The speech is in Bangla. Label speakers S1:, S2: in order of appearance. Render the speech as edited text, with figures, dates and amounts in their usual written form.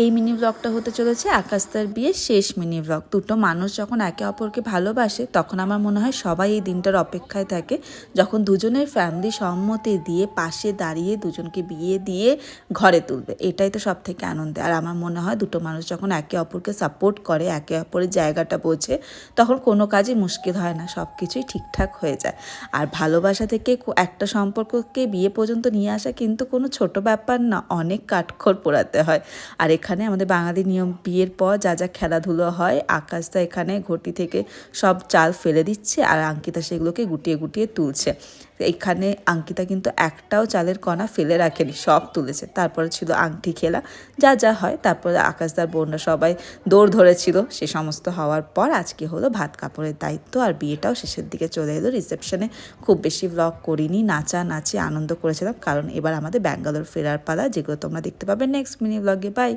S1: এই মিনি ব্লগটা হতে চলেছে আকাশদার বিয়ের শেষ মিনি ব্লগ। দুটো মানুষ যখন একে অপরকে ভালোবাসে তখন আমার মনে হয় সবাই এই দিনটার অপেক্ষায় থাকে, যখন দুজনের ফ্যামিলি সম্মতি দিয়ে পাশে দাঁড়িয়ে দুজনকে বিয়ে দিয়ে ঘরে তুলবে। এটাই তো সব থেকে আনন্দের। আর আমার মনে হয় দুটো মানুষ যখন একে অপরকে সাপোর্ট করে, একে অপরের জায়গাটা বোঝে, তখন কোনো কাজই মুশকিল হয় না, সব কিছুই ঠিকঠাক হয়ে যায়। আর ভালোবাসা থেকে একটা সম্পর্ককে বিয়ে পর্যন্ত নিয়ে আসা কিন্তু কোনো ছোট ব্যাপার না, অনেক কাঠখড় পোড়াতে হয়। আর এখানে আমাদের বাঙালি নিয়ম বিয়ের পর যা যা খেলাধুলো হয়, আকাশটা এখানে ঘটি থেকে সব চাল ফেলে দিচ্ছে আর অঙ্কিতা সেগুলোকে গুটিয়ে গুটিয়ে তুলছে। এখানে অঙ্কিতা কিন্তু একটাও চালের কণা ফেলে রাখেনি, সব তুলেছে। তারপরে ছিল আংটি খেলা, যা যা হয়। তারপরে আকাশদার বোনরা সবাই দৌড় ধরেছিল। সে সমস্ত হওয়ার পর আজকে হলো ভাত কাপড়ের দায়িত্ব, আর বিয়েটাও শেষের দিকে চলে এলো। রিসেপশনে খুব বেশি ব্লগ করিনি, নাচে আনন্দ করেছিলাম, কারণ এবার আমাদের ব্যাঙ্গালোর ফেরার পালা, যেগুলো তোমরা দেখতে পাবে নেক্সট মিনি ব্লগে। বাই।